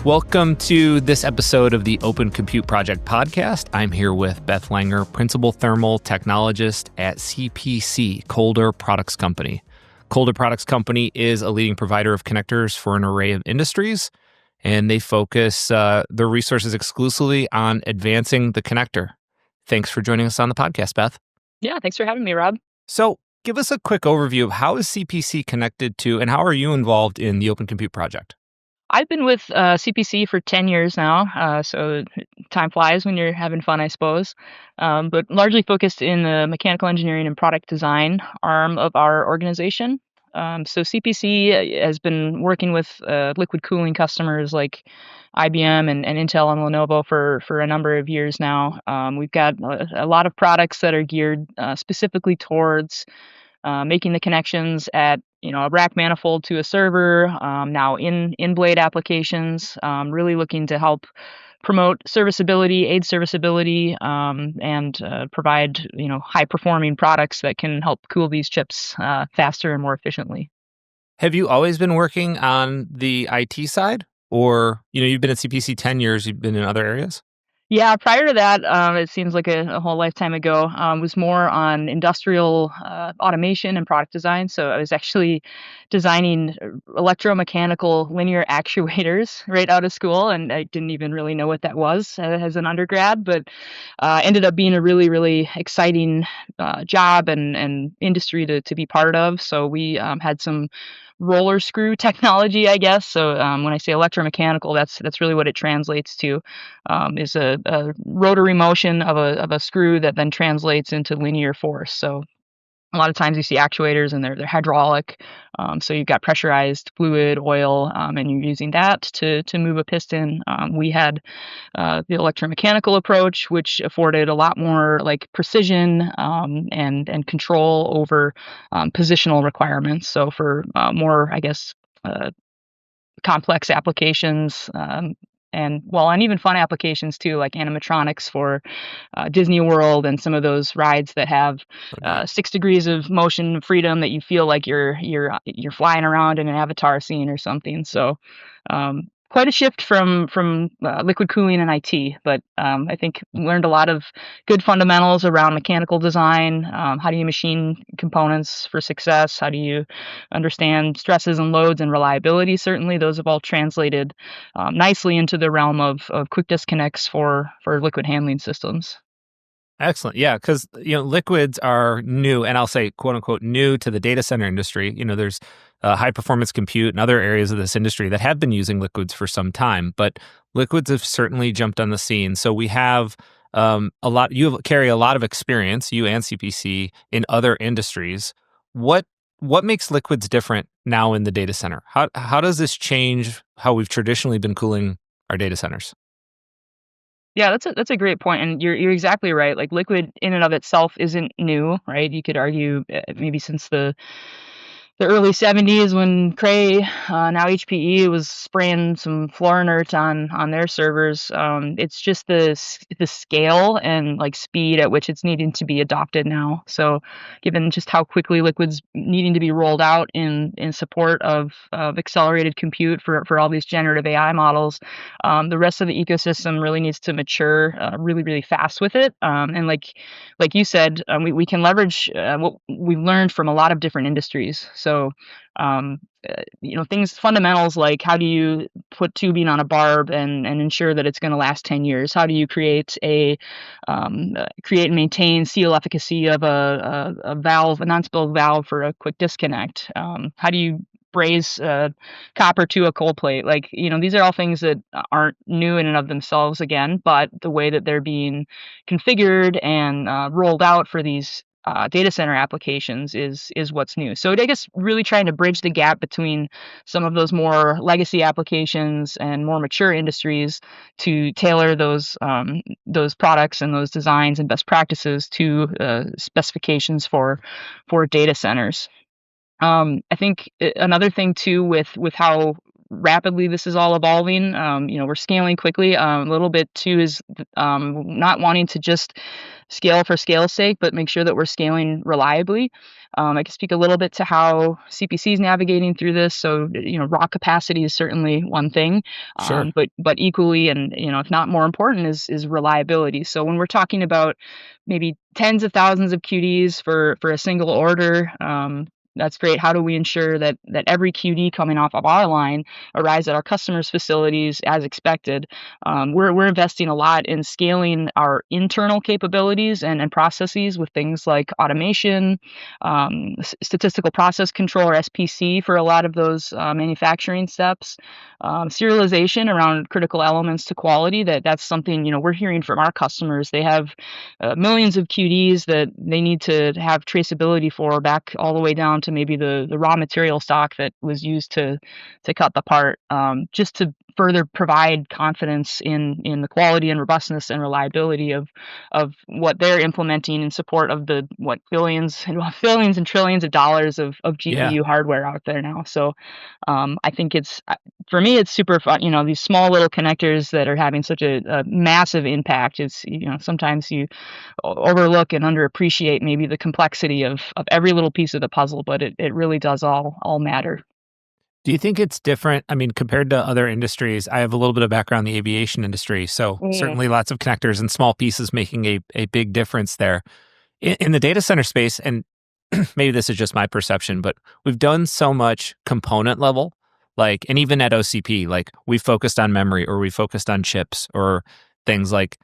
Welcome to this episode of the Open Compute Project podcast. I'm here with Beth Langer, Principal Thermal Technologist at CPC, Coyle Products Company. Coyle Products Company is a leading provider of connectors for an array of industries, and they focus their resources exclusively on advancing the connector. Thanks for joining us on the podcast, Beth. Yeah, thanks for having me, Rob. So give us a quick overview of how is CPC connected to, and how are you involved in the Open Compute Project? I've been with CPC for 10 years now, so time flies when you're having fun, I suppose, but largely focused in the mechanical engineering and product design arm of our organization. So CPC has been working with liquid cooling customers like IBM and Intel and Lenovo for a number of years now. We've got a lot of products that are geared specifically towards making the connections at a rack manifold to a server, now in blade applications, really looking to help promote serviceability, aid serviceability, and provide high performing products that can help cool these chips faster and more efficiently. Have you always been working on the IT side, or you've been at CPC 10 years, you've been in other areas? Yeah, prior to that, it seems like a whole lifetime ago, was more on industrial automation and product design. So I was actually designing electromechanical linear actuators right out of school, and I didn't even really know what that was as an undergrad, but ended up being a really, really exciting job and industry to be part of. So we had some roller screw technology, I guess. So when I say electromechanical, that's really what it translates to, is a rotary motion of a screw that then translates into linear force. So a lot of times you see actuators and they're hydraulic. So you've got pressurized fluid, oil, and you're using that to move a piston. We had the electromechanical approach, which afforded a lot more like precision and control over positional requirements. So for more, I guess, complex applications, and even fun applications too, like animatronics for Disney World and some of those rides that have 6 degrees of motion freedom that you feel like you're flying around in an Avatar scene or something. So quite a shift from liquid cooling and IT, but I think learned a lot of good fundamentals around mechanical design. How do you machine components for success? How do you understand stresses and loads and reliability? Certainly, those have all translated nicely into the realm of quick disconnects for liquid handling systems. Excellent. Yeah, because liquids are new, and I'll say quote unquote new to the data center industry. There's high performance compute and other areas of this industry that have been using liquids for some time, but liquids have certainly jumped on the scene. So we have you carry a lot of experience, you and CPC, in other industries. What makes liquids different now in the data center? How does this change how we've traditionally been cooling our data centers? Yeah, that's a great point, and you're exactly right. Like liquid in and of itself isn't new, right? You could argue maybe since the early 70s when Cray, now HPE, was spraying some floor inert on their servers. It's just the scale and like speed at which it's needing to be adopted now. So given just how quickly liquids needing to be rolled out in support of accelerated compute for all these generative AI models, the rest of the ecosystem really needs to mature really, really fast with it. And like you said, we can leverage what we've learned from a lot of different industries. So, things, fundamentals like how do you put tubing on a barb and ensure that it's going to last 10 years? How do you create and maintain seal efficacy of a valve, a non-spill valve for a quick disconnect? How do you braze copper to a cold plate? Like, these are all things that aren't new in and of themselves again, but the way that they're being configured and rolled out for these data center applications is what's new. So I guess really trying to bridge the gap between some of those more legacy applications and more mature industries to tailor those products and those designs and best practices to specifications for data centers. I think another thing too with how rapidly this is all evolving, we're scaling quickly. A little bit too is not wanting to just scale for scale's sake, but make sure that we're scaling reliably. I can speak a little bit to how CPC is navigating through this. So, raw capacity is certainly one thing, Sure. but equally, and if not more important, is reliability. So when we're talking about maybe tens of thousands of QDs for a single order, that's great. How do we ensure that every QD coming off of our line arrives at our customers' facilities as expected? We're investing a lot in scaling our internal capabilities and processes with things like automation, statistical process control, or SPC, for a lot of those manufacturing steps, serialization around critical elements to quality. That's something we're hearing from our customers. They have millions of QDs that they need to have traceability for, back all the way down to maybe the raw material stock that was used to cut the part, just to further provide confidence in the quality and robustness and reliability of what they're implementing in support of the billions and trillions of dollars of Yeah. GPU hardware out there now. So I think it's, for me, it's super fun. These small little connectors that are having such a massive impact. It's, sometimes you overlook and underappreciate maybe the complexity of every little piece of the puzzle, but it really does all matter. Do you think it's different? I mean, compared to other industries, I have a little bit of background in the aviation industry, so Mm. certainly lots of connectors and small pieces making a big difference there. In the data center space, and maybe this is just my perception, but we've done so much component level, like, and even at OCP, like we focused on memory or we focused on chips or things like,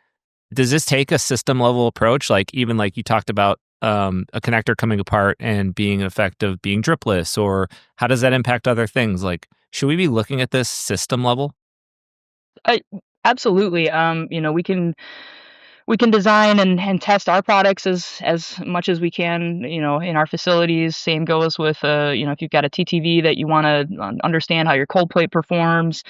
does this take a system level approach? Like, even like you talked about a connector coming apart and being effective, being dripless, or how does that impact other things? Like, should we be looking at this system level? I Absolutely. We can design and test our products as much as we can, in our facilities. Same goes with, if you've got a TTV that you want to understand how your cold plate performs,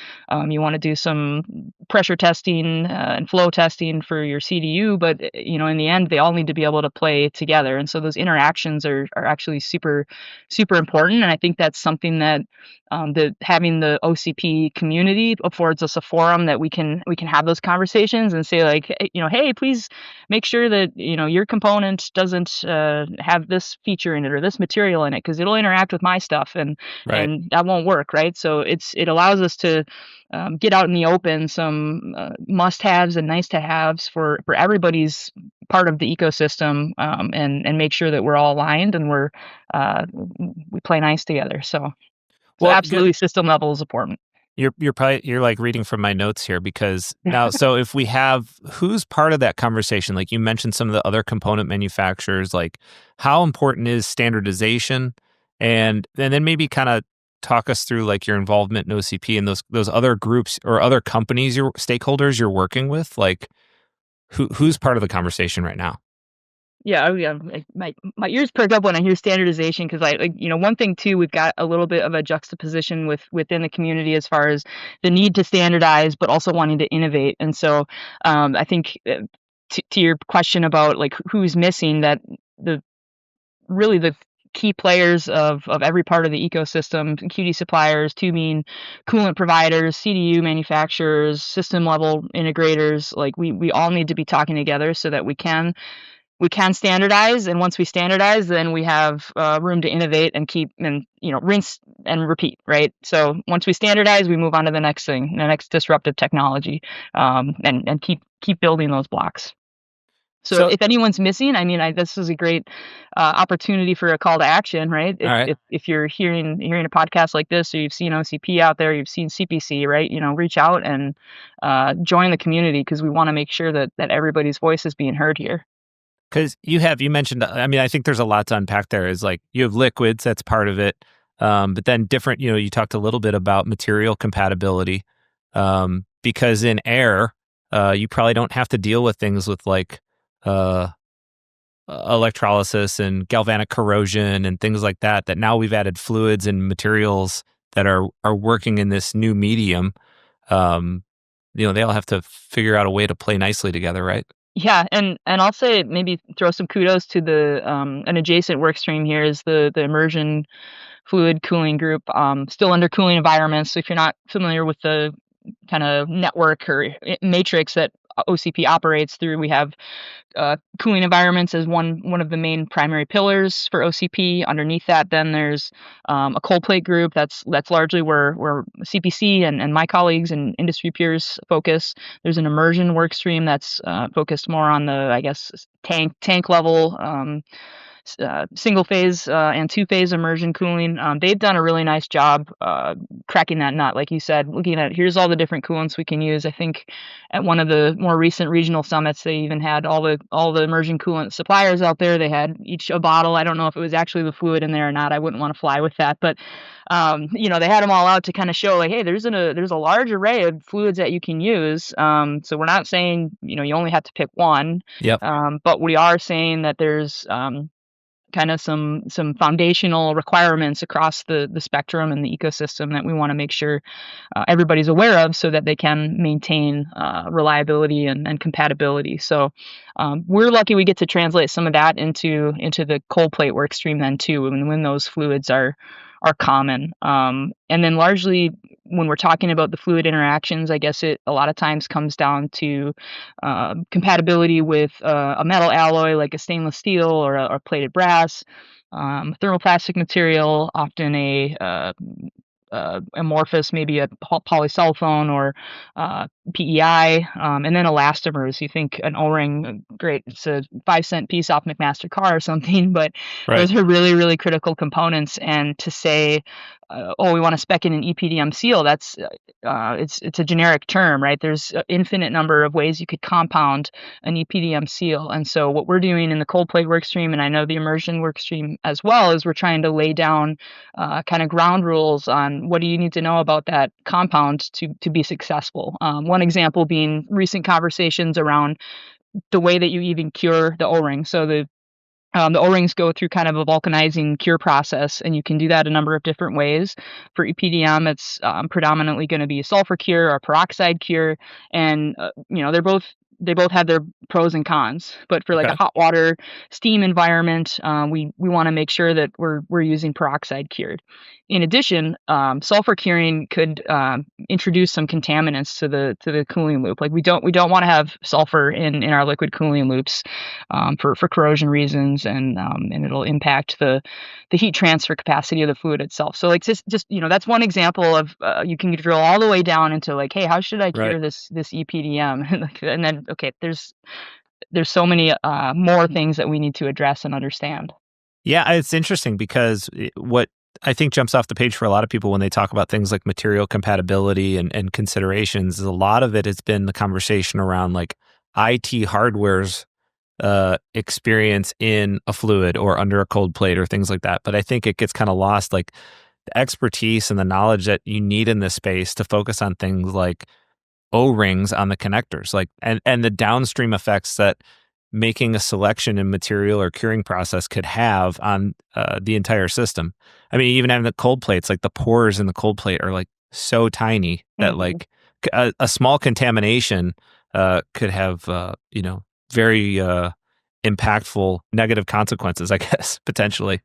you want to do some pressure testing and flow testing for your CDU. But in the end, they all need to be able to play together, and so those interactions are actually super super important. And I think that's something that having the OCP community affords us a forum that we can have those conversations and say, like, hey, please make sure that your component doesn't have this feature in it or this material in it, because it'll interact with my stuff, and Right. that won't work, right? So it allows us to get out in the open some must-haves and nice-to-haves for everybody's part of the ecosystem, and make sure that we're all aligned and we play nice together. So Well, good. absolutely, system level is important. You're like reading from my notes here because now, so if we have, who's part of that conversation? Like, you mentioned some of the other component manufacturers, like how important is standardization? And then maybe kind of talk us through like your involvement in OCP and those other groups or other companies, your stakeholders you're working with. Like, who's part of the conversation right now? Yeah, oh yeah. My ears perk up when I hear standardization, because one thing too, we've got a little bit of a juxtaposition within the community as far as the need to standardize, but also wanting to innovate. And so I think, to your question about like who's missing, that the really the key players of every part of the ecosystem, QD suppliers, tubing, coolant providers, CDU manufacturers, system level integrators, like we all need to be talking together so that we can standardize. And once we standardize, then we have room to innovate and keep, and rinse and repeat, right? So once we standardize, we move on to the next thing, the next disruptive technology, and keep building those blocks. So So, if anyone's missing, I mean, this is a great opportunity for a call to action, right? all If right. if if you're hearing a podcast like this, or you've seen OCP out there, you've seen CPC, right? Reach out and join the community, because we want to make sure that everybody's voice is being heard here. Because you mentioned, I mean, I think there's a lot to unpack there. Is like you have liquids, that's part of it. But then different, you talked a little bit about material compatibility. Because in air, you probably don't have to deal with things with like uh, electrolysis and galvanic corrosion and things like that. That now we've added fluids and materials that are working in this new medium. Um, they all have to figure out a way to play nicely together, right? Yeah, and I'll say, maybe throw some kudos to the an adjacent work stream here, is the immersion fluid cooling group, still under cooling environments. So if you're not familiar with the kind of network or matrix that OCP operates through. We have cooling environments as one of the main primary pillars for OCP. Underneath that, then there's a cold plate group. That's largely where CPC and my colleagues and industry peers focus. There's an immersion work stream that's focused more on the, I guess, tank level. Single phase and two phase immersion cooling. They've done a really nice job cracking that nut, like you said, looking at here's all the different coolants we can use. I think at one of the more recent regional summits, they even had all the immersion coolant suppliers out there. They had each a bottle. I don't know if it was actually the fluid in there or not. I wouldn't want to fly with that, but they had them all out to kind of show like, hey, there's a large array of fluids that you can use. So we're not saying you only have to pick one, Yep. but we are saying that there's kind of some foundational requirements across the spectrum and the ecosystem that we want to make sure everybody's aware of so that they can maintain reliability and compatibility. So we're lucky we get to translate some of that into the cold plate work stream then too, when those fluids are common. And then largely when we're talking about the fluid interactions, I guess it a lot of times comes down to compatibility with a metal alloy like a stainless steel or a plated brass, thermoplastic material, often a amorphous, maybe a polysulfone or PEI, and then elastomers. You think an O-ring, great, it's a 5-cent piece off McMaster car or something, but Right. those are really, really critical components. And to say, oh, we want to spec in an EPDM seal, that's it's a generic term, right? There's an infinite number of ways you could compound an EPDM seal. And so what we're doing in the cold plate work stream, and I know the immersion work stream as well, is we're trying to lay down kind of ground rules on what do you need to know about that compound to be successful. One example being recent conversations around the way that you even cure the O-ring. So the O-rings go through kind of a vulcanizing cure process, and you can do that a number of different ways. For EPDM, it's predominantly going to be a sulfur cure or peroxide cure, and they both have their pros and cons. But for like a Okay. hot water steam environment, we want to make sure that we're using peroxide cured. In addition, sulfur curing could introduce some contaminants to the cooling loop. Like we don't want to have sulfur in our liquid cooling loops for corrosion reasons, and it'll impact the heat transfer capacity of the fluid itself. So like just that's one example of you can drill all the way down into like, hey, how should I Right. cure this EPDM? And then okay, there's so many more things that we need to address and understand. Yeah, it's interesting because what I think jumps off the page for a lot of people when they talk about things like material compatibility and considerations is a lot of it has been the conversation around like IT hardware's experience in a fluid or under a cold plate or things like that. But I think it gets kind of lost, like the expertise and the knowledge that you need in this space to focus on things like O-rings on the connectors, like and the downstream effects that making a selection in material or curing process could have on the entire system. I mean, even having the cold plates, like the pores in the cold plate are like so tiny that Mhm. like a small contamination could have very impactful negative consequences, I guess, potentially.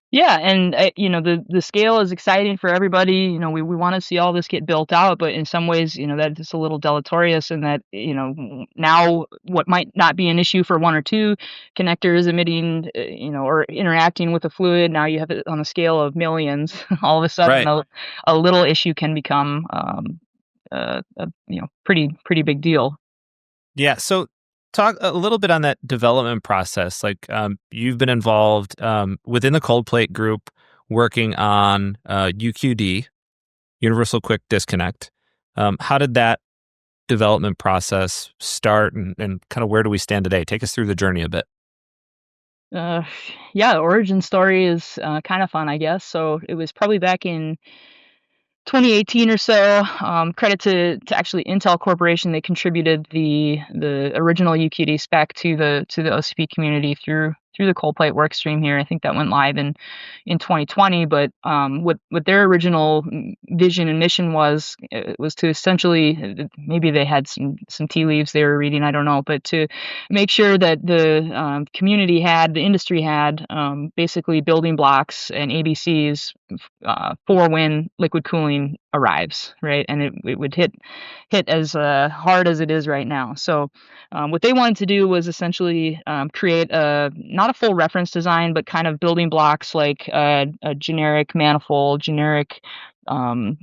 Yeah, and the scale is exciting for everybody. We want to see all this get built out, but in some ways, that it's a little deleterious in that now what might not be an issue for one or two connectors emitting, or interacting with a fluid, now you have it on a scale of millions. All of a sudden, Right. a little issue can become pretty big deal. Yeah. So talk a little bit on that development process. Like you've been involved within the cold plate group working on UQD, Universal Quick Disconnect. How did that development process start and kind of where do we stand today? Take us through the journey a bit. Uh, yeah, the origin story is kind of fun, I guess. So it was probably back in 2018 or so. Credit to actually Intel Corporation. They contributed the original UQD spec to the OCP community through the cold plate work stream here. I think that went live in 2020. But what their original vision and mission was to essentially, maybe they had some tea leaves they were reading, I don't know, but to make sure that the industry had basically building blocks and ABCs for when liquid cooling arrives, right? And it would hit as hard as it is right now. So what they wanted to do was essentially create a not a full reference design, but kind of building blocks like a generic manifold, generic um,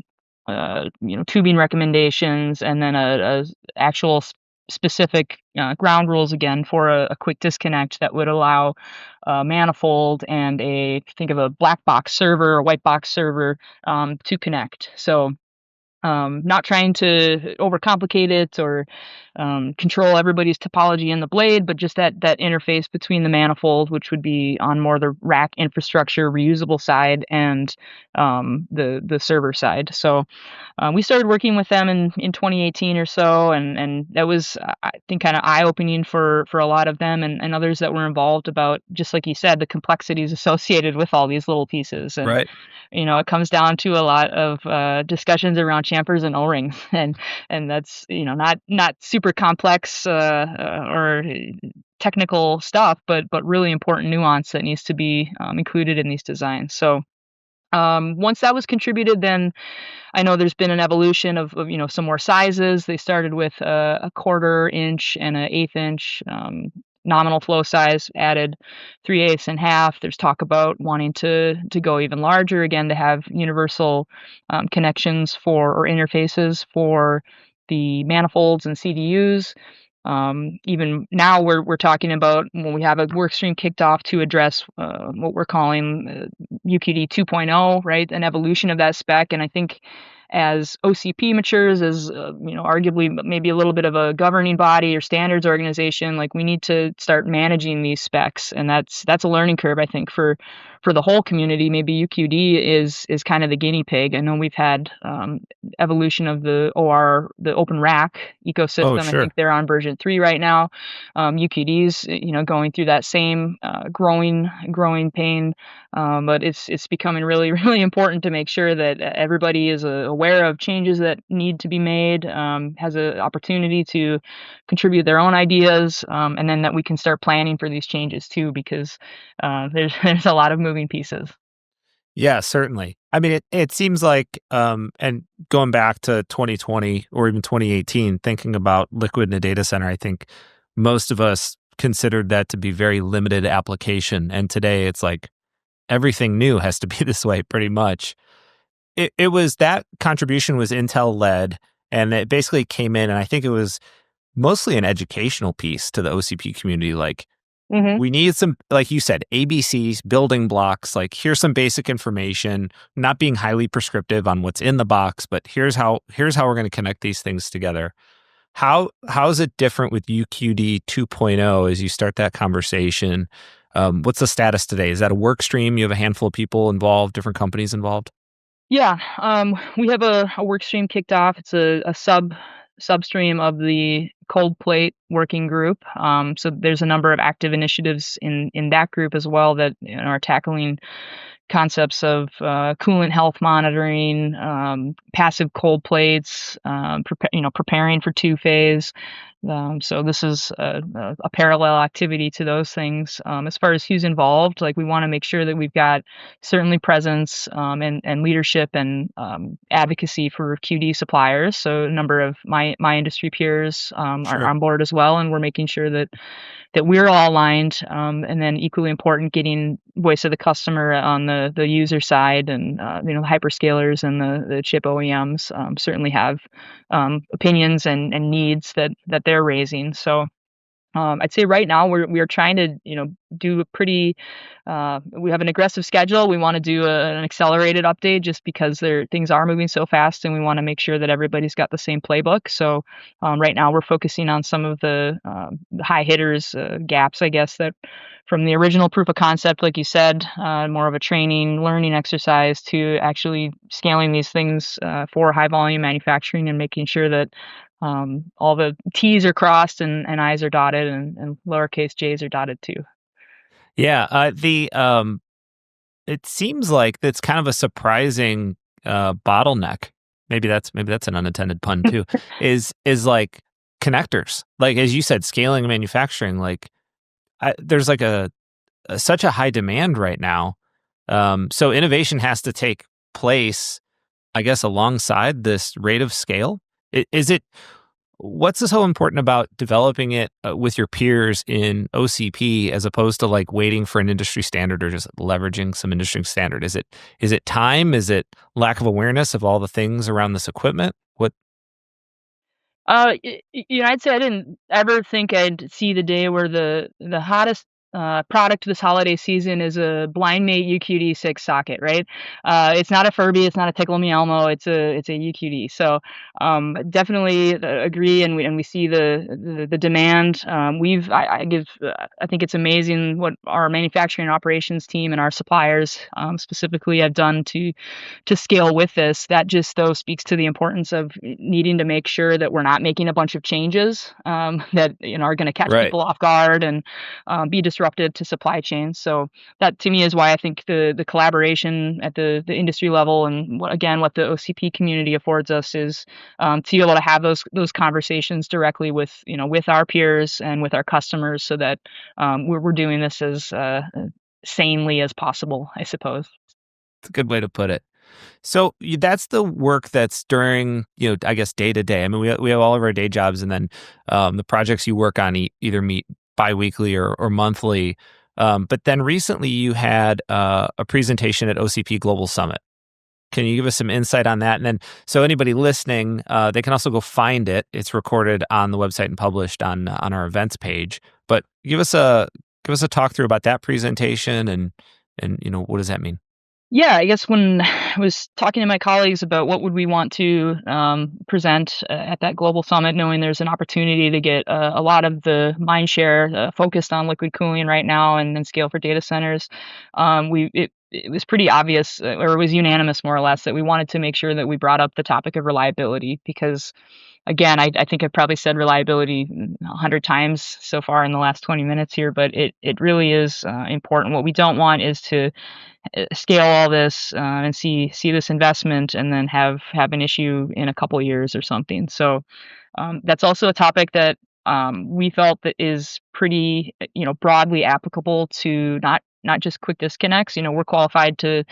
tubing recommendations, and then a actual specific ground rules again for a quick disconnect that would allow a manifold and think of a black box server, a white box server to connect. So not trying to overcomplicate it or control everybody's topology in the blade, but just that interface between the manifold, which would be on more the rack infrastructure reusable side, and the server side. So we started working with them in 2018 or so, and that was, I think, kind of eye-opening for a lot of them and others that were involved, about, just like you said, the complexities associated with all these little pieces. And Right. it comes down to a lot of discussions around chamfers and O-rings, and that's not super complex or technical stuff, but really important nuance that needs to be included in these designs. So once that was contributed, then I know there's been an evolution of some more sizes. They started with a 1/4 inch and an 1/8 inch nominal flow size, added 3/8 and half. There's talk about wanting to go even larger again, to have universal connections for, or interfaces for, the manifolds and CDUs. Even now, we're talking about, when we have a work stream kicked off to address what we're calling UQD 2.0, right? An evolution of that spec. And I think as OCP matures, as arguably maybe a little bit of a governing body or standards organization, like, we need to start managing these specs, and that's a learning curve, I think, for the whole community. Maybe UQD is kind of the guinea pig. I know we've had evolution of the Open Rack Oh, ecosystem. I sure. think they're on version 3 right now. UQD's going through that same growing pain. But it's becoming really, really important to make sure that everybody is aware of changes that need to be made, has an opportunity to contribute their own ideas, and then that we can start planning for these changes too, because there's a lot of moving pieces. Yeah, certainly. I mean, it seems like, and going back to 2020 or even 2018, thinking about liquid in a data center, I think most of us considered that to be very limited application. And today it's like everything new has to be this way, pretty much. It was, that contribution was Intel led, and it basically came in, and I think it was mostly an educational piece to the OCP community. Like, Hmm. we need some, like you said, ABCs, building blocks. Like, here's some basic information, not being highly prescriptive on what's in the box, but here's how we're going to connect these things together. How is it different with UQD 2.0 as you start that conversation? What's the status today? Is that a work stream? You have a handful of people involved, different companies involved? Yeah, we have a work stream kicked off. It's a substream of the cold plate working group. So there's a number of active initiatives in that group as well that are tackling concepts of coolant health monitoring, passive cold plates, preparing for two phase. So this is a parallel activity to those things. As far as who's involved, like, we want to make sure that we've got certainly presence and leadership and advocacy for QD suppliers. So a number of my industry peers are Sure. on board as well, and we're making sure that we're all aligned. And then equally important, getting voice of the customer on the user side, and the hyperscalers and the chip OEMs certainly have opinions and needs that they're raising. So I'd say right now we are trying to do a pretty we have an aggressive schedule. We want to do an accelerated update, just because things are moving so fast, and we want to make sure that everybody's got the same playbook. So right now we're focusing on some of the high hitters, gaps, I guess, that from the original proof of concept, like you said, more of a training learning exercise, to actually scaling these things for high volume manufacturing, and making sure that all the T's are crossed and I's are dotted, and lowercase j's are dotted too. Yeah. It seems like that's kind of a surprising bottleneck. Maybe that's an unintended pun too. Is like connectors. Like, as you said, scaling and manufacturing. Like, there's like such a high demand right now. So innovation has to take place I guess, alongside this rate of scale? Is it what's so important about developing it with your peers in OCP as opposed to like waiting for an industry standard or just leveraging some industry standard? Is it time? Is it lack of awareness of all the things around this equipment? What I'd say I didn't ever think I'd see the day where the hottest product this holiday season is a blind mate UQD6 socket, right? It's not a Furby, it's not a Tickle Me Elmo, it's a UQD. So definitely agree, and we see the demand. I think it's amazing what our manufacturing and operations team and our suppliers specifically have done to scale with this. That just though speaks to the importance of needing to make sure that we're not making a bunch of changes that are going to catch right? people off guard and be disruptive to supply chains. So that to me is why I think the collaboration at the industry level and what the OCP community affords us is to be able to have those conversations directly with our peers and with our customers, so that we're doing this as sanely as possible, I suppose. It's a good way to put it. So that's the work that's during, I guess day to day. I mean, we have all of our day jobs, and then the projects you work on either meet biweekly or monthly. But then recently you had a presentation at OCP Global Summit. Can you give us some insight on that? And then, so anybody listening, they can also go find it. It's recorded on the website and published on our events page. But give us a talk through about that presentation and what does that mean? Yeah, I guess when I was talking to my colleagues about what would we want to present at that global summit, knowing there's an opportunity to get a lot of the mind share focused on liquid cooling right now and then scale for data centers, it was pretty obvious, or it was unanimous more or less, that we wanted to make sure that we brought up the topic of reliability because, again, I think I've probably said reliability 100 times so far in the last 20 minutes here, but it really is important. What we don't want is to scale all this and see this investment and then have an issue in a couple years or something. So that's also a topic that we felt that is pretty broadly applicable to not just quick disconnects. We're qualified to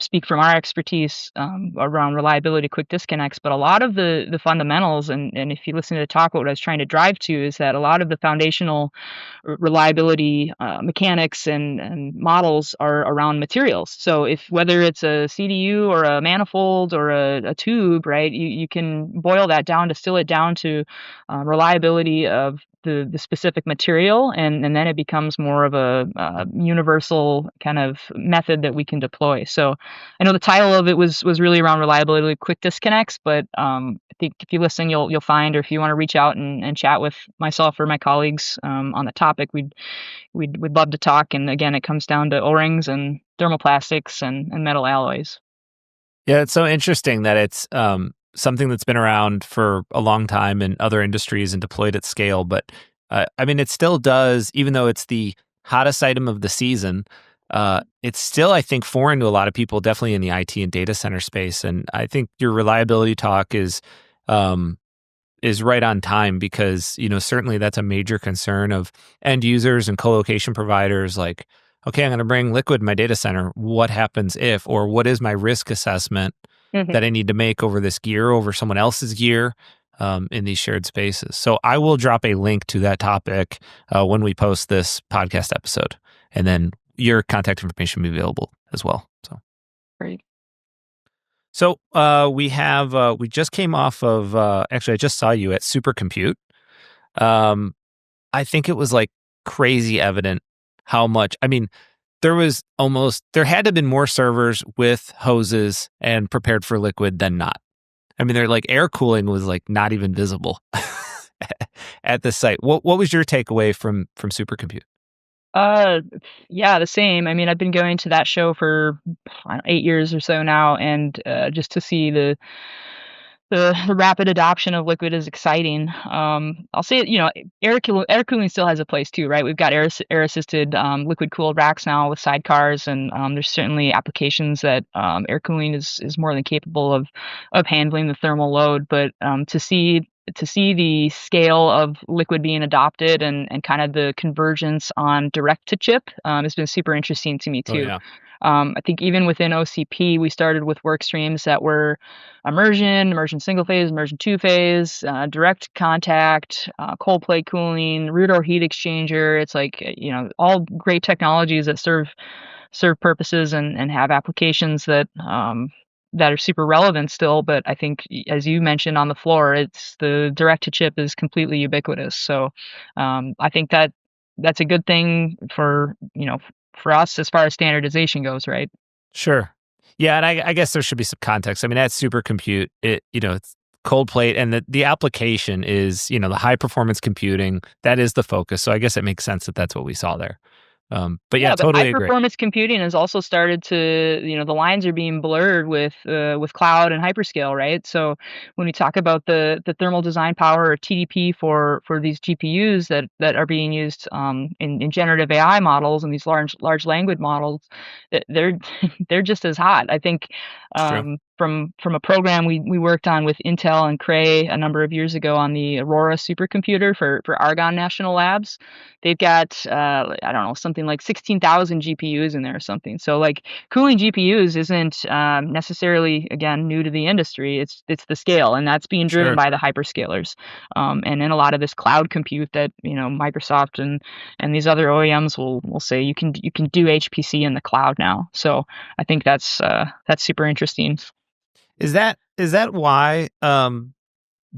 speak from our expertise around reliability quick disconnects, but a lot of the fundamentals, and if you listen to the talk, what I was trying to drive to is that a lot of the foundational reliability mechanics and models are around materials. So if whether it's a CDU or a manifold or a tube, right, you can boil that down, distill it down to reliability of the specific material, and then it becomes more of a universal kind of method that we can deploy. So I know the title of it was really around reliability with quick disconnects, but I think if you listen, you'll find, or if you want to reach out and chat with myself or my colleagues on the topic, we'd love to talk. And again, it comes down to O-rings and thermoplastics and metal alloys. Yeah, it's so interesting that it's something that's been around for a long time in other industries and deployed at scale. But I mean, it still does, even though it's the hottest item of the season. It's still, I think, foreign to a lot of people, definitely in the IT and data center space. And I think your reliability talk is right on time because, certainly that's a major concern of end users and co-location providers. Like, okay, I'm going to bring liquid in my data center. What happens if, or what is my risk assessment Mhm. that I need to make over this gear, over someone else's gear in these shared spaces? So I will drop a link to that topic when we post this podcast episode. And then your contact information will be available as well. Great. So we just came off of, actually, I just saw you at Supercompute. Um, I think it was like crazy evident how much, I mean, there had to have been more servers with hoses and prepared for liquid than not. I mean, they're like air cooling was like not even visible at the site. What was your takeaway from Supercompute? Uh, yeah, the same. I mean, I've been going to that show for I don't know, 8 years or so now, and just to see the rapid adoption of liquid is exciting. I'll say, air cooling still has a place too, right? We've got air assisted liquid cooled racks now with sidecars, and there's certainly applications that air cooling is more than capable of handling the thermal load. But to see the scale of liquid being adopted and kind of the convergence on direct to chip has been super interesting to me Oh too. yeah. I think even within OCP, we started with work streams that were immersion single phase, immersion two phase, direct contact, cold plate cooling, root or heat exchanger. It's like, all great technologies that serve purposes and have applications that are super relevant still. But I think, as you mentioned on the floor, it's the direct to chip is completely ubiquitous. So I think that's a good thing for us as far as standardization goes, right? Sure. Yeah, and I guess there should be some context. I mean, that supercompute, it's cold plate, and the application is, the high performance computing. That is the focus. So I guess it makes sense that that's what we saw there. But yeah, Yeah, but high totally agree. performance computing has also started to, the lines are being blurred with cloud and hyperscale, right? So when we talk about the thermal design power or TDP for these GPUs that are being used in generative AI models and these large language models, they're they're just as hot. I think It's true. from a program we worked on with Intel and Cray a number of years ago on the Aurora supercomputer for Argonne National Labs. They've got, I don't know, something like 16,000 GPUs in there or something. So, like, cooling GPUs isn't necessarily, again, new to the industry. It's the scale, and that's being driven Sure. by the hyperscalers. And then a lot of this cloud compute that, Microsoft and these other OEMs will say you can do HPC in the cloud now. So I think that's super interesting. Is that why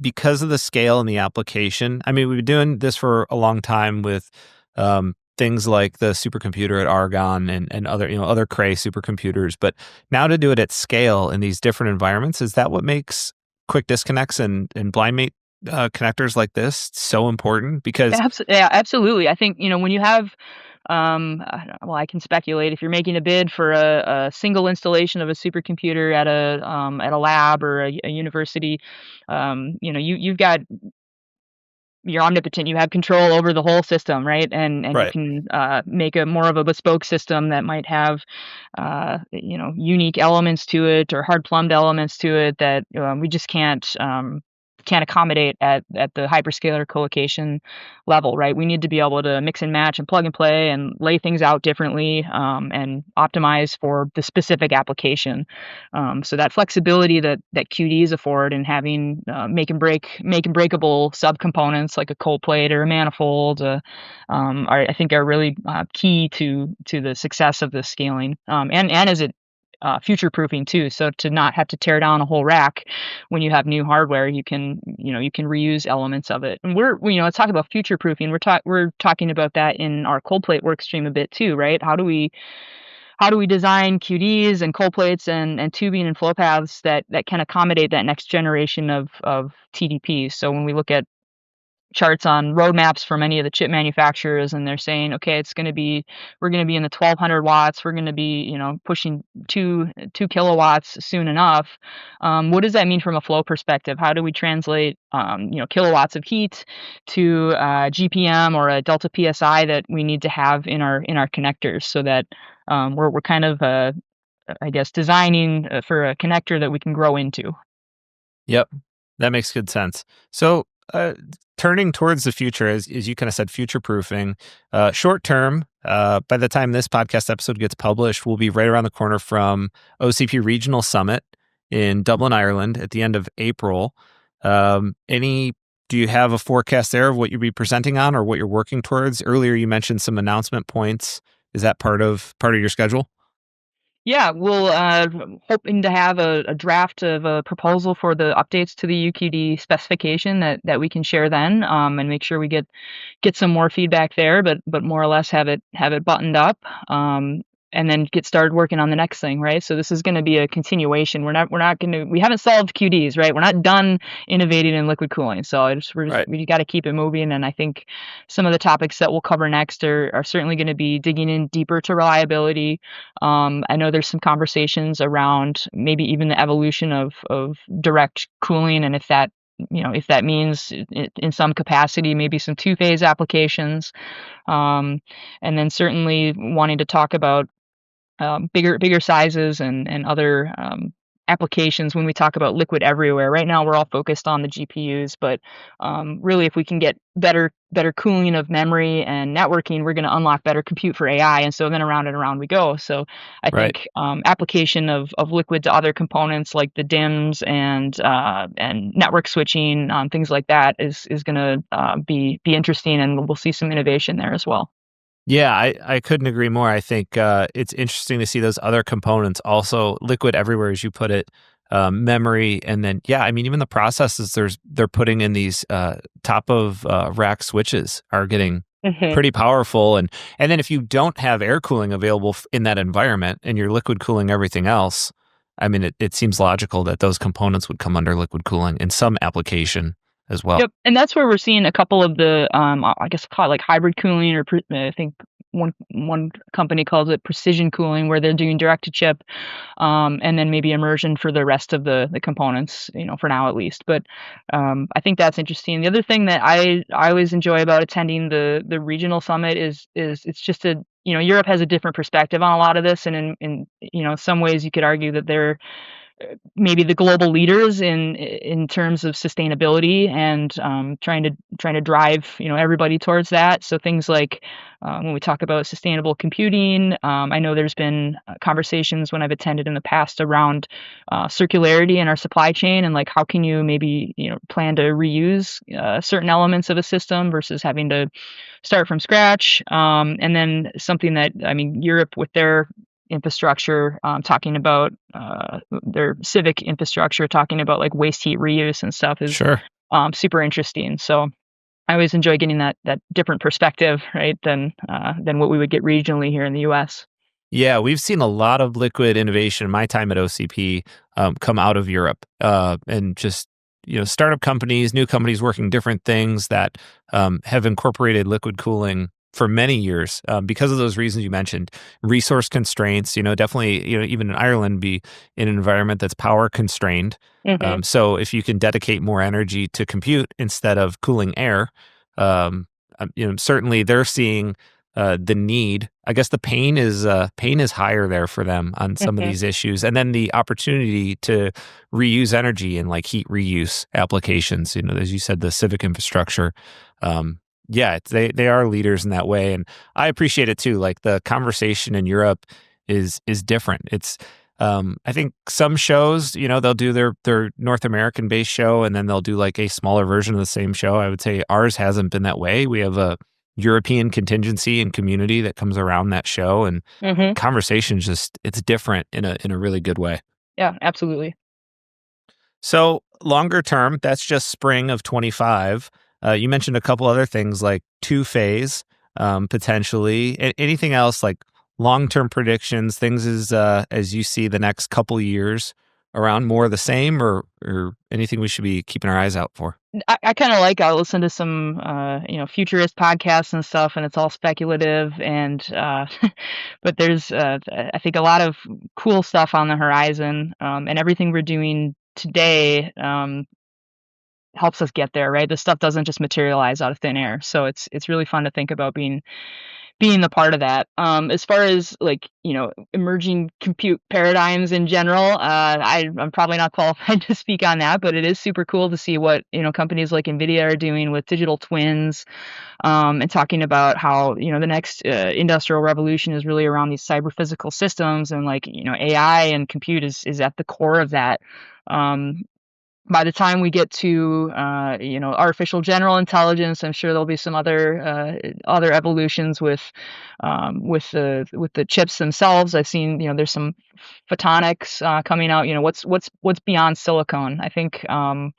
because of the scale and the application? I mean, we've been doing this for a long time with things like the supercomputer at Argonne and other, other Cray supercomputers, but now to do it at scale in these different environments, is that what makes quick disconnects and blind mate connectors like this so important? Because Yeah, absolutely. I think, when you have, well, I can speculate if you're making a bid for a single installation of a supercomputer at a lab or a university, you're omnipotent. You have control over the whole system, right? And you right, can make a more of a bespoke system that might have unique elements to it or hard plumbed elements to it that we just can't accommodate at the hyperscaler colocation level, right? We need to be able to mix and match and plug and play and lay things out differently and optimize for the specific application. So that flexibility that QDs afford and having make and breakable subcomponents like a cold plate or a manifold, I think are really key to the success of the scaling. And as it future proofing too. So to not have to tear down a whole rack when you have new hardware, you can reuse elements of it. And let's talk about future proofing. We're talking about that in our cold plate work stream a bit too, right? How do we design QDs and cold plates and tubing and flow paths that can accommodate that next generation of TDPs? So when we look at charts on roadmaps for many of the chip manufacturers, and they're saying, okay, we're going to be in the 1200 watts. We're going to be, pushing 2 kilowatts soon enough. What does that mean from a flow perspective? How do we translate, kilowatts of heat to GPM or a delta PSI that we need to have in our connectors so that we're kind of, I guess, designing for a connector that we can grow into. yep, that makes good sense. So, turning towards the future, as you kind of said, future proofing, short term. By the time this podcast episode gets published, we'll be right around the corner from OCP Regional Summit in Dublin, Ireland, at the end of April. Any? Do you have a forecast there of what you'll be presenting on or what you're working towards? Earlier, you mentioned some announcement points. Is that part of your schedule? Yeah, we'll hoping to have a draft of a proposal for the updates to the UQD specification that we can share then, and make sure we get some more feedback there, but more or less have it buttoned up, and then get started working on the next thing, right? So this is going to be a continuation. We haven't solved QDs, right? We're not done innovating in liquid cooling. So Right. we got to keep it moving. And I think some of the topics that we'll cover next are certainly going to be digging in deeper to reliability. I know there's some conversations around maybe even the evolution of direct cooling, and if that means in some capacity, maybe some two-phase applications. And then certainly wanting to talk about bigger sizes and other applications when we talk about liquid everywhere. Right now, we're all focused on the GPUs, but really, if we can get better cooling of memory and networking, we're going to unlock better compute for AI, and so then around and around we go. So I Right. think application of liquid to other components like the DIMMs and network switching, things like that is going to be interesting, and we'll see some innovation there as well. Yeah, I couldn't agree more. I think it's interesting to see those other components also liquid everywhere, as you put it, memory, and then yeah, I mean even the processes they're putting in these top of rack switches are getting Hmm. pretty powerful, and then if you don't have air cooling available in that environment and you're liquid cooling everything else, I mean it seems logical that those components would come under liquid cooling in some application as well. Yep, and that's where we're seeing a couple of the, I guess call it like hybrid cooling or I think one company calls it precision cooling, where they're doing direct to chip, and then maybe immersion for the rest of the components, for now at least. But I think that's interesting. The other thing that I always enjoy about attending the regional summit is it's just Europe has a different perspective on a lot of this, and in some ways you could argue that they're maybe the global leaders in terms of sustainability and trying to drive everybody towards that. So things like when we talk about sustainable computing, I know there's been conversations when I've attended in the past around circularity in our supply chain, and like how can you maybe plan to reuse certain elements of a system versus having to start from scratch. And then something that, I mean, Europe with their infrastructure, talking about their civic infrastructure, talking about like waste heat reuse and stuff is Sure. super interesting. So I always enjoy getting that different perspective, right, than what we would get regionally here in the U.S. Yeah, we've seen a lot of liquid innovation in my time at OCP come out of Europe, and just startup companies, new companies working different things that have incorporated liquid cooling for many years because of those reasons you mentioned. Resource constraints, definitely, even in Ireland, be in an environment that's power constrained. Hmm. So if you can dedicate more energy to compute instead of cooling air, um, certainly they're seeing the need. I guess the pain is higher there for them on some of Hmm. these issues, and then the opportunity to reuse energy in like heat reuse applications. As you said, the civic infrastructure. Yeah, they are leaders in that way, and I appreciate it too. Like the conversation in Europe is different. It's I think some shows, they'll do their North American based show, and then they'll do like a smaller version of the same show. I would say ours hasn't been that way. We have a European contingency and community that comes around that show, and Hmm. conversations just it's different in a really good way. Yeah, absolutely. So longer term, that's just spring of 25. You mentioned a couple other things like two phase, potentially. Anything else like long term predictions, things as you see the next couple years around more of the same, or anything we should be keeping our eyes out for? I kind of like I listen to some futurist podcasts and stuff, and it's all speculative and but there's I think a lot of cool stuff on the horizon, and everything we're doing today helps us get there, right? This stuff doesn't just materialize out of thin air, so it's really fun to think about being the part of that. As far as like, emerging compute paradigms in general, I'm probably not qualified to speak on that, but it is super cool to see what, companies like NVIDIA are doing with digital twins, and talking about how, the next industrial revolution is really around these cyber physical systems, and like, AI and compute is at the core of that. Um, by the time we get to artificial general intelligence, I'm sure there'll be some other evolutions with the chips themselves. I've seen there's some photonics coming out. What's beyond silicon. I think I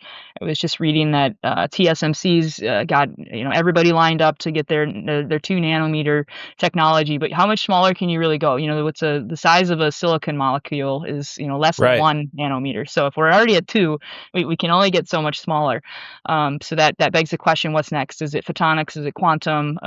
was just reading that TSMC's got everybody lined up to get their 2 nanometer technology. But how much smaller can you really go? What's the size of a silicon molecule is less than Right. 1 nanometer. So if we're already at 2, we can only get so much smaller. So that begs the question: what's next? Is it photonics? Is it quantum?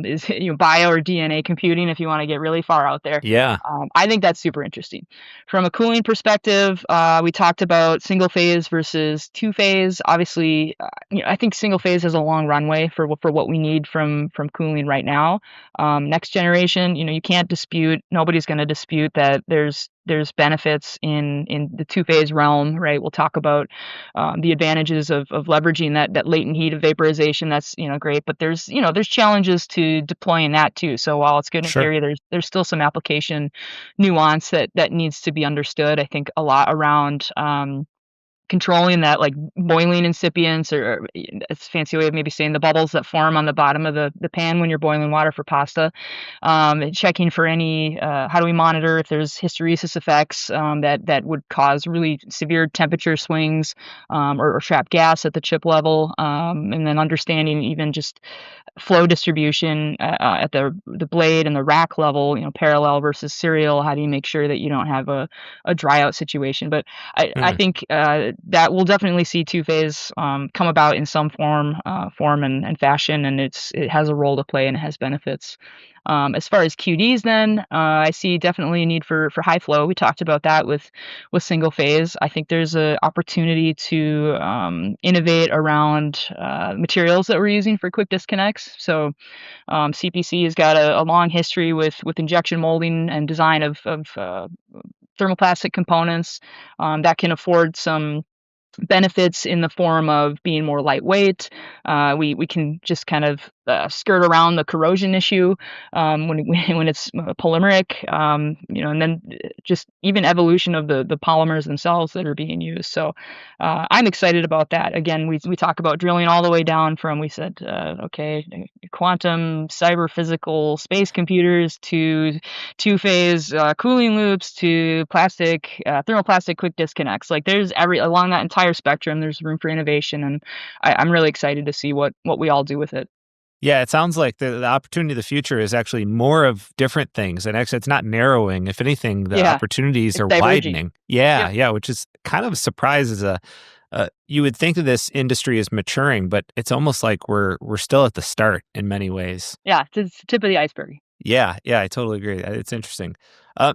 Is it bio or DNA computing? If you want to get really far out there, Yeah. I think that's super interesting. From a cooling perspective, we talked about single phase versus two phase. Obviously, I think single phase has a long runway for what we need from cooling right now. Next generation, you can't dispute. Nobody's going to dispute that there's there's benefits in the two-phase realm, right? We'll talk about the advantages of leveraging that latent heat of vaporization. That's, great, but there's challenges to deploying that too. So while it's good in Sure. theory, there's still some application nuance that needs to be understood. I think a lot around controlling that, like, boiling incipients, or it's a fancy way of maybe saying the bubbles that form on the bottom of the pan when you're boiling water for pasta. And checking for any, how do we monitor if there's hysteresis effects, that would cause really severe temperature swings, or trap gas at the chip level, and then understanding even just flow distribution at the blade and the rack level, parallel versus serial. How do you make sure that you don't have a dry out situation? But I Mm. think that we'll definitely see two-phase come about in some form and fashion, and it has a role to play and it has benefits. As far as QDs, then I see definitely a need for high flow. We talked about that with single phase. I think there's an opportunity to innovate around materials that we're using for quick disconnects. So CPC has got a long history with injection molding and design of thermoplastic components that can afford some benefits in the form of being more lightweight. We can just kind of skirt around the corrosion issue when it's polymeric, and then just even evolution of the polymers themselves that are being used. So I'm excited about that. Again, we talk about drilling all the way down from, we said, okay, quantum, cyber physical, space computers, to two-phase cooling loops, to plastic, thermoplastic quick disconnects. Like, there's along that entire spectrum, there's room for innovation, and I'm really excited to see what we all do with it. Yeah, it sounds like the opportunity of the future is actually more of different things, and actually, it's not narrowing. If anything, the Yeah, opportunities it's are diverging. widening. Yeah, Yep. yeah, which is kind of a surprise. As a you would think that this industry is maturing, but it's almost like we're still at the start in many ways. Yeah, it's the tip of the iceberg. Yeah, yeah, I totally agree. It's interesting.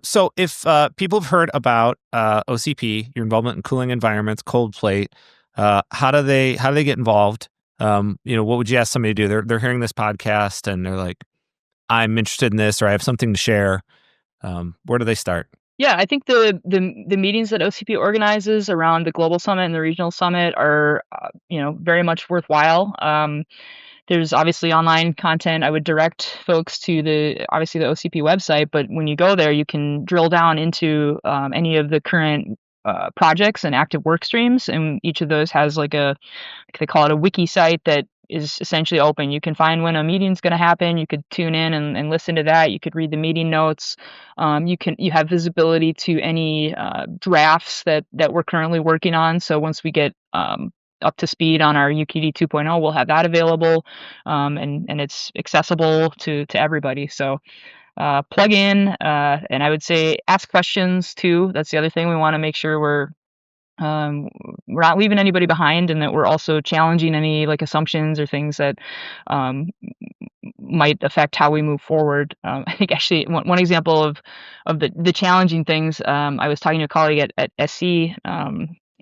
So, if people have heard about OCP, your involvement in cooling environments, cold plate, how do they get involved? What would you ask somebody to do? They're hearing this podcast and they're like, "I'm interested in this," or "I have something to share." Where do they start? Yeah, I think the meetings that OCP organizes around the global summit and the regional summit are, very much worthwhile. There's obviously online content. I would direct folks to the OCP website, but when you go there, you can drill down into any of the current projects and active work streams, and each of those has like they call it a wiki site that is essentially open. You can find when a meeting's going to happen. You could tune in and listen to that. You could read the meeting notes. You have visibility to any drafts that we're currently working on. So once we get up to speed on our UKD 2.0, we'll have that available, and it's accessible to everybody. So plug in, and I would say ask questions too. That's the other thing. We want to make sure um, we're not leaving anybody behind, and that we're also challenging any like assumptions or things that um, might affect how we move forward. I think actually one example of the challenging things. I was talking to a colleague at SC.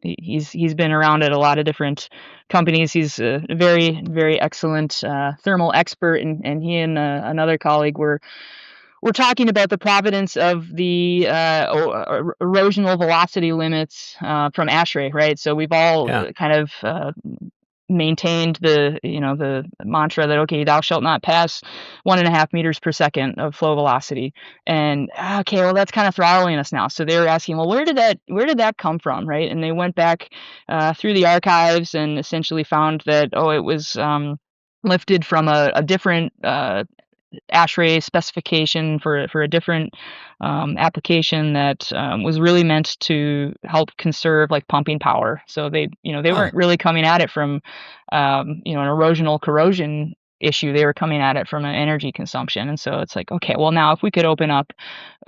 He's been around at a lot of different companies. He's a very, very excellent thermal expert, and he and another colleague were talking about the providence of the erosional velocity limits from ASHRAE, right? So we've all Yeah. kind of maintained the mantra that, okay, thou shalt not pass 1.5 meters per second of flow velocity, and okay, well, that's kind of throttling us now. So they were asking, well, where did that come from, right? And they went back through the archives and essentially found that, it was lifted from a different ASHRAE specification for a different application that was really meant to help conserve like pumping power. So they Huh. weren't really coming at it from an erosional corrosion issue. They were coming at it from an energy consumption. And so it's like, okay, well, now if we could open up,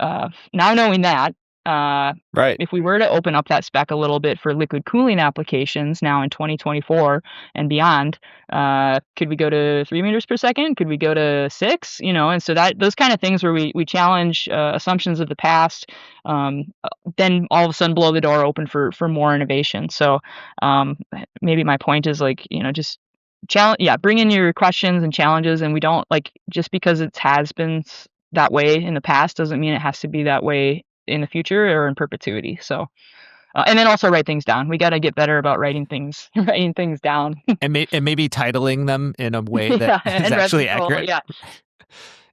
now knowing that, uh, Right. if we were to open up that spec a little bit for liquid cooling applications now in 2024 and beyond, could we go to 3 meters per second? Could we go to 6? And so that those kind of things where we challenge assumptions of the past, then all of a sudden blow the door open for more innovation. So maybe my point is like, just challenge, yeah, bring in your questions and challenges, and we don't, like, just because it has been that way in the past doesn't mean it has to be that way in the future or in perpetuity. So, and then also write things down. We got to get better about writing things down. And maybe titling them in a way that Yeah, is and actually replicable. accurate. Yeah.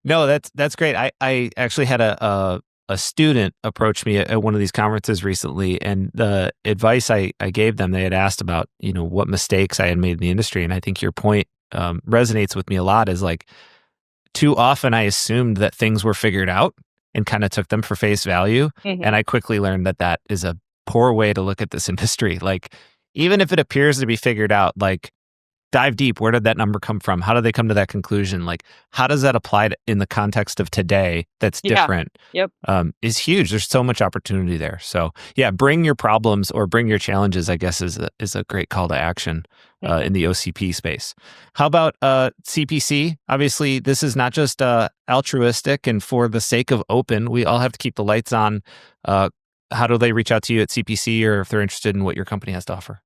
No, that's great. I actually had a student approach me at one of these conferences recently, and the advice I gave them, they had asked about, what mistakes I had made in the industry. And I think your point resonates with me a lot, is like, too often I assumed that things were figured out and kind of took them for face value. And Mhm. I quickly learned that that is a poor way to look at this industry. Like, even if it appears to be figured out, like, dive deep. Where did that number come from? How did they come to that conclusion? Like, how does that apply in the context of today that's Yeah. different? Yep. Is huge. There's so much opportunity there. So yeah, bring your problems or bring your challenges, I guess, is a great call to action Mhm. in the OCP space. How about CPC? Obviously, this is not just altruistic and for the sake of open. We all have to keep the lights on. How do they reach out to you at CPC, or if they're interested in what your company has to offer?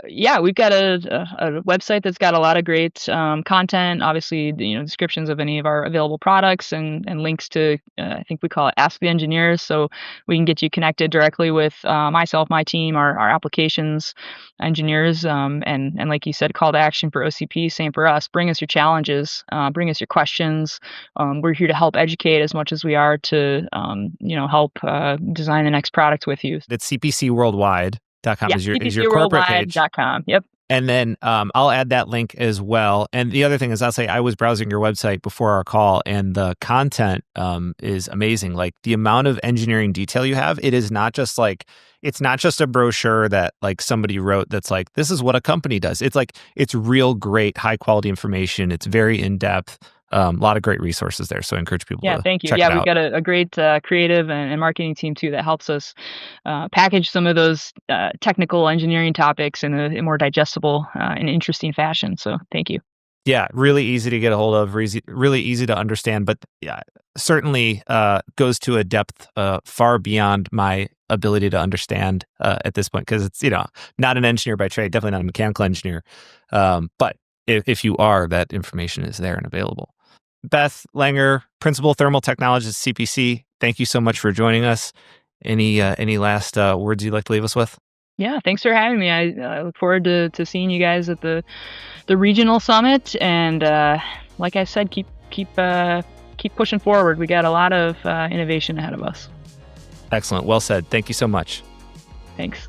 Yeah, we've got a website that's got a lot of great content. Obviously, descriptions of any of our available products and links to I think we call it Ask the Engineers, so we can get you connected directly with myself, my team, our applications engineers, and like you said, call to action for OCP. Same for us. Bring us your challenges. Bring us your questions. We're here to help educate as much as we are to help design the next product with you. That's cpcworldwide.com Yeah, is your corporate page. cpcworldwide.com. Yep. And then I'll add that link as well. And the other thing is, I'll say I was browsing your website before our call, and the content is amazing. Like, the amount of engineering detail you have, it is not just like, it's not just a brochure that like somebody wrote that's like, this is what a company does. It's like, it's real great, high quality information. It's very in depth. A lot of great resources there. So I encourage people Yeah, to thank you. check Yeah, it we've out. got a great creative and marketing team too that helps us package some of those technical engineering topics in a more digestible and interesting fashion. So thank you. Yeah, really easy to get a hold of, really easy to understand, but yeah, certainly goes to a depth far beyond my ability to understand at this point, because it's, not an engineer by trade, definitely not a mechanical engineer. But if you are, that information is there and available. Beth Langer, Principal Thermal Technologist, CPC, thank you so much for joining us. Any last words you'd like to leave us with? Yeah, thanks for having me. I look forward to seeing you guys at the regional summit. And like I said, keep pushing forward. We got a lot of innovation ahead of us. Excellent. Well said. Thank you so much. Thanks.